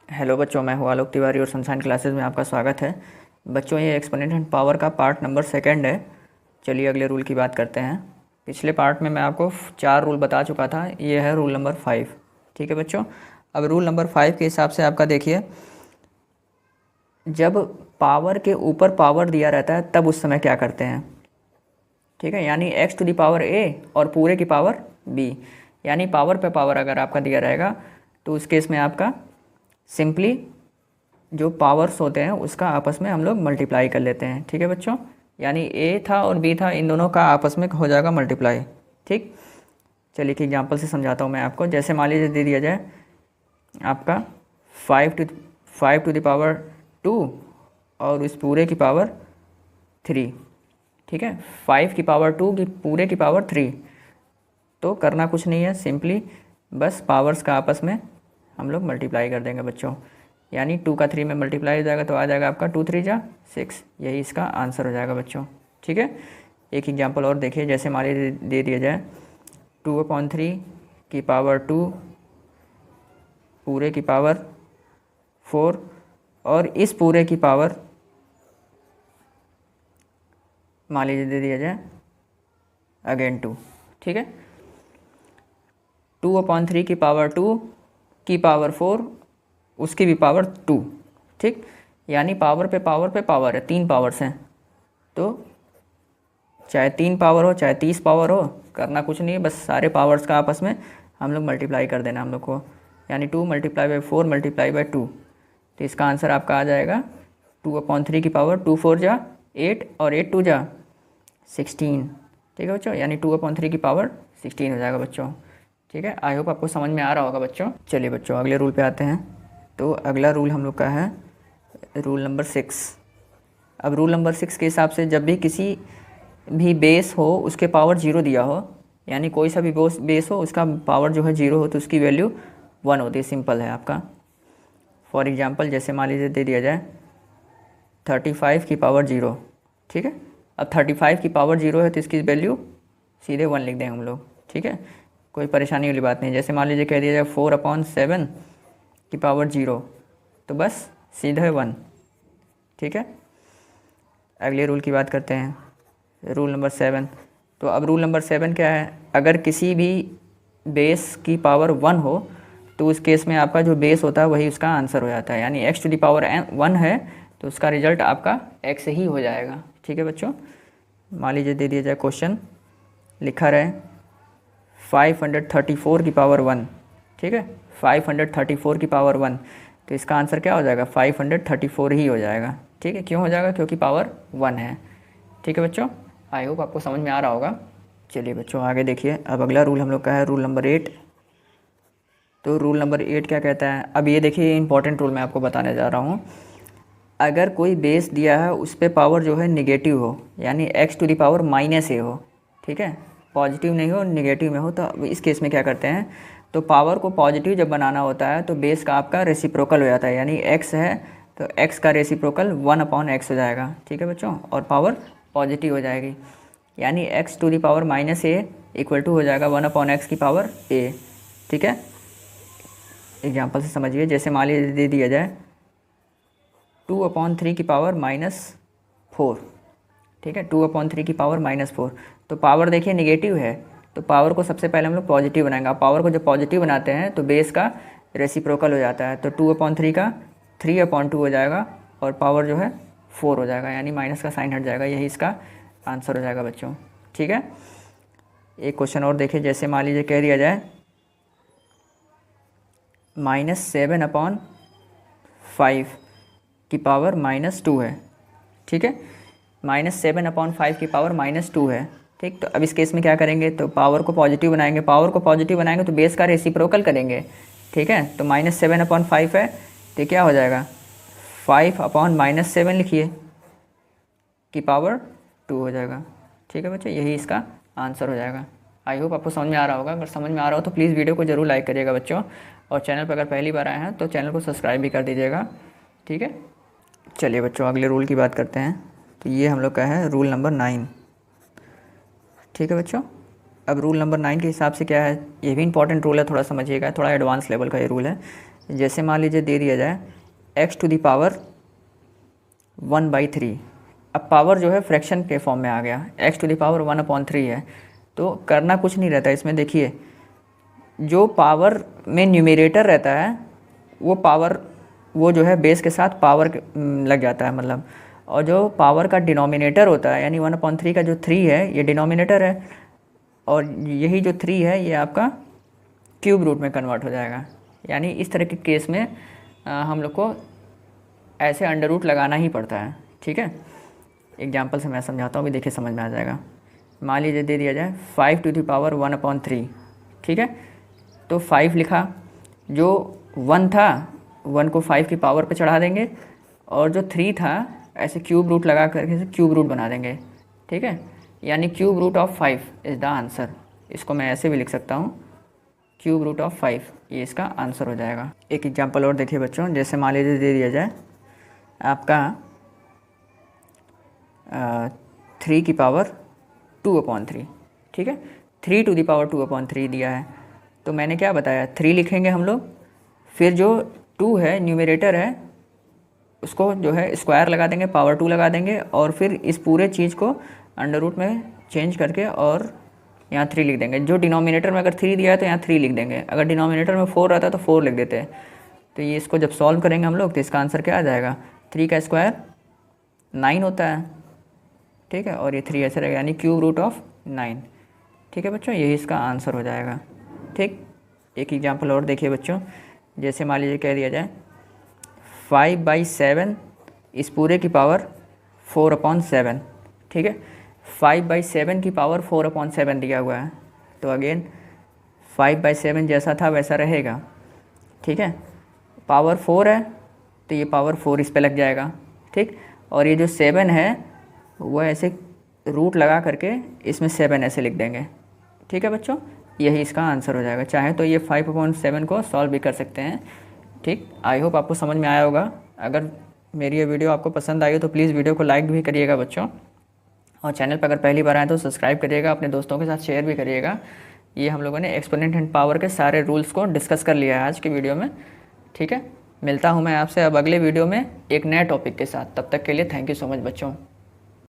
Hello बच्चों, मैं हूँ आलोक तिवारी और सनशाइन क्लासेस में आपका स्वागत है। बच्चों, ये एक्सपोनेंट पावर का पार्ट नंबर सेकंड है। चलिए अगले रूल की बात करते हैं। पिछले पार्ट में मैं आपको 4 रूल बता चुका था, ये है रूल नंबर 5। ठीक है बच्चों, अब रूल नंबर 5 के हिसाब से आपका देखिए, जब पावर के ऊपर पावर दिया रहता है तब उस समय क्या करते हैं। ठीक है, यानी x to the power a और पूरे की पावर b, यानी पावर पे पावर अगर आपका दिया रहेगा तो उस केस में आपका सिंपली जो पावर्स होते हैं उसका आपस में हम लोग मल्टीप्लाई कर लेते हैं। ठीक है बच्चों, यानी a था और b था, इन दोनों का आपस में हो जाएगा मल्टीप्लाई। ठीक, चलिए एक एग्जांपल से समझाता हूँ मैं आपको। जैसे मान लीजिए दे दिया जाए आपका 5 टू द पावर 2 और इस पूरे की पावर 3। ठीक है, 5 की पावर 2 की पूरे की पावर 3। तो करना कुछ नहीं है, सिंपली बस पावर्स का आपस में हम लोग मल्टीप्लाई कर देंगे बच्चों। यानी 2 का 3 में मल्टीप्लाई हो जाएगा तो आ जाएगा आपका 2 3 जा 6, यही इसका आंसर हो जाएगा बच्चों। ठीक है, एक एग्जांपल और देखिए। जैसे मान लीजिए दे दिया जाए 2/3 की पावर 2 पूरे की पावर 4 और इस पूरे की पावर मान लीजिए दे दिया जाए अगेन 2। ठीक है, 2/3 की पावर 2 की पावर 4 उसकी भी पावर 2। ठीक, यानी पावर पे पावर है, 3 पावर्स हैं। तो चाहे 3 पावर हो चाहे 30 पावर हो, करना कुछ नहीं है, बस सारे पावर्स का आपस में हम लोग मल्टीप्लाई कर देना हम लोग को। यानी 2 × 4 × 2, तो इसका आंसर आपका आ जाएगा 2/3 की पावर 2 4 जा 8 और 8 2 जा 16। ठीक है बच्चों, यानी 2/3 की पावर 16 हो जाएगा बच्चों। ठीक है, आई होप आपको समझ में आ रहा होगा बच्चों। चलिए बच्चों अगले रूल पे आते हैं। तो अगला रूल हम लोग का है रूल नंबर 6। अब रूल नंबर 6 के हिसाब से जब भी किसी भी बेस हो उसके पावर 0 दिया हो, यानी कोई सा भी बेस हो उसका पावर जो है 0 हो तो उसकी वैल्यू 1 होती है। सिंपल है आपका। फॉर एग्जांपल जैसे मान लीजिए दे दिया जाए 35 की पावर 0। ठीक है, अब 35 की पावर 0 है तो इसकी वैल्यू सीधे 1 लिख देंगे हम लोग। ठीक है, कोई परेशानी वाली बात नहीं। जैसे मान लीजिए कह दिया जाए 4/7 की पावर 0, तो बस सीधे 1। ठीक है, अगले रूल की बात करते हैं, रूल नंबर 7। तो अब रूल नंबर 7 क्या है, अगर किसी भी बेस की पावर 1 हो तो उस केस में आपका जो बेस होता है वही उसका आंसर हो जाता है। यानी x टू दी पावर 1 है तो उसका रिजल्ट आपका x ही हो जाएगा। ठीक है बच्चों, मान लीजिए दे दिया जाए क्वेश्चन लिखा रहे 534 की पावर 1। ठीक है, 534 की पावर 1, तो इसका आंसर क्या हो जाएगा 534 ही हो जाएगा। ठीक है, क्यों हो जाएगा, क्योंकि पावर 1 है। ठीक है बच्चों, आई होप आपको समझ में आ रहा होगा। चलिए बच्चों आगे देखिए, अब अगला रूल हम लोग का है रूल नंबर 8। तो रूल नंबर 8 क्या कहता है, अब ये देखिए इंपॉर्टेंट रूल मैं आपको बताने जा रहा हूँ। अगर कोई बेस दिया है उस पर पावर जो है निगेटिव हो, यानी x to the power -a हो। ठीक है, पॉजिटिव नहीं हो निगेटिव में हो, तो इस केस में क्या करते हैं, तो पावर को पॉजिटिव जब बनाना होता है तो बेस का आपका रेसिप्रोकल हो जाता है। यानी x है तो x का रेसिप्रोकल 1/x हो जाएगा। ठीक है बच्चों, और पावर पॉजिटिव हो जाएगी, यानी x to the power -a equal to हो जाएगा 1/x की पावर a। ठीक है, एग्जाम्पल से समझिए। जैसे मान लीजिए दे दिया जाए 2/3 की पावर -4। ठीक है, 2/3 की पावर -4, तो पावर देखिए निगेटिव है तो पावर को सबसे पहले हम लोग पॉजिटिव बनाएंगे। आप पावर को जब पॉजिटिव बनाते हैं तो बेस का रेसिप्रोकल हो जाता है, तो 2/3 का 3/2 हो जाएगा और पावर जो है 4 हो जाएगा, यानी माइनस का साइन हट जाएगा, यही इसका आंसर हो जाएगा बच्चों। ठीक है, एक क्वेश्चन और देखिए। जैसे मान लीजिए कह दिया जाए -7/5 की पावर -2 है। ठीक है, -7/5 की पावर -2 है। ठीक, तो अब इस केस में क्या करेंगे, तो पावर को पॉजिटिव बनाएंगे। पावर को पॉजिटिव बनाएंगे तो बेस का रेसिप्रोकल करेंगे। ठीक है, तो -7/5 है तो क्या हो जाएगा 5/-7 लिखिए की पावर 2 हो जाएगा। ठीक है बच्चों, यही इसका आंसर हो जाएगा। आई होप आपको समझ में आ रहा होगा। अगर समझ में आ रहा हो तो प्लीज़ वीडियो को ज़रूर लाइक करिएगा बच्चों, और चैनल पर अगर पहली बार आए हैं तो चैनल को सब्सक्राइब भी कर दीजिएगा। ठीक है, चलिए बच्चों अगले रूल की बात करते हैं। तो ये हम लोग का है रूल नंबर 9। ठीक है बच्चों, अब रूल नंबर 9 के हिसाब से क्या है, ये भी इंपॉर्टेंट रूल है, थोड़ा समझिएगा, थोड़ा एडवांस लेवल का ये रूल है। जैसे मान लीजिए दे दिया जाए x टू दी पावर 1/3। अब पावर जो है फ्रैक्शन के फॉर्म में आ गया, x टू दी पावर 1/3 है। तो करना कुछ नहीं रहता इसमें, देखिए जो पावर में न्यूमरेटर रहता है वो पावर, वो जो है बेस के साथ पावर लग जाता है मतलब, और जो पावर का डिनोमिनेटर होता है यानी 1/3 का जो 3 है ये डिनोमिनेटर है, और यही जो 3 है ये आपका क्यूब रूट में कन्वर्ट हो जाएगा। यानी इस तरह के केस में हम लोग को ऐसे अंडर रूट लगाना ही पड़ता है। ठीक है, एग्जाम्पल से मैं समझाता हूँ, भी देखिए समझ में आ जाएगा। मान लीजिए दे दिया जाए 5 टू द पावर 1/3। ठीक है, तो 5 लिखा, जो 1 था 1 को 5 की पावर पे चढ़ा देंगे, और जो 3 था ऐसे क्यूब रूट लगा करके क्यूब रूट बना देंगे। ठीक है, यानी cube root of 5 is the answer. इसको मैं ऐसे भी लिख सकता हूँ, क्यूब रूट ऑफ 5, ये इसका आंसर हो जाएगा। एक एग्जांपल और देखिए बच्चों, जैसे मान लीजिए दे दिया जाए आपका 3 की पावर 2/3। ठीक है, 3 टू दी पावर 2/3 दिया है, तो मैंने क्या बताया 3 लिखेंगे हम लोग, फिर जो 2 है न्यूमरेटर है उसको जो है स्क्वायर लगा देंगे, पावर 2 लगा देंगे, और फिर इस पूरे चीज़ को अंडर रूट में चेंज करके और यहाँ 3 लिख देंगे। जो डिनोमिनेटर में अगर 3 दिया है तो यहाँ 3 लिख देंगे, अगर डिनोमिनेटर में 4 रहता है तो 4 लिख देते हैं। तो ये इसको जब सॉल्व करेंगे हम लोग तो इसका आंसर क्या आ जाएगा, 3 का स्क्वायर 9 होता है। ठीक है, और ये 3 ऐसे रहेगा, यानी क्यूब रूट ऑफ 9। ठीक है बच्चों, यही इसका आंसर हो जाएगा। ठीक, एक एग्जाम्पल और देखिए बच्चों, जैसे मान लीजिए कह दिया जाए 5/7 इस पूरे की पावर 4/7। ठीक है, 5/7 की पावर 4/7 दिया हुआ है, तो अगेन 5/7 जैसा था वैसा रहेगा। ठीक है, पावर 4 है तो ये पावर 4 इस पे लग जाएगा। ठीक, और ये जो 7 है वो ऐसे रूट लगा करके इसमें 7 ऐसे लिख देंगे। ठीक है बच्चों, यही इसका आंसर हो जाएगा। चाहे तो ये 5/7 को सॉल्व भी कर सकते हैं। ठीक, आई होप आपको समझ में आया होगा। अगर मेरी ये वीडियो आपको पसंद आई हो तो प्लीज़ वीडियो को लाइक भी करिएगा बच्चों, और चैनल पर अगर पहली बार आए तो सब्सक्राइब करिएगा, अपने दोस्तों के साथ शेयर भी करिएगा। ये हम लोगों ने एक्सपोनेंट एंड पावर के सारे रूल्स को डिस्कस कर लिया है आज की वीडियो में। ठीक है, मिलता हूँ मैं आपसे अब अगले वीडियो में एक नए टॉपिक के साथ। तब तक के लिए थैंक यू सो मच बच्चों।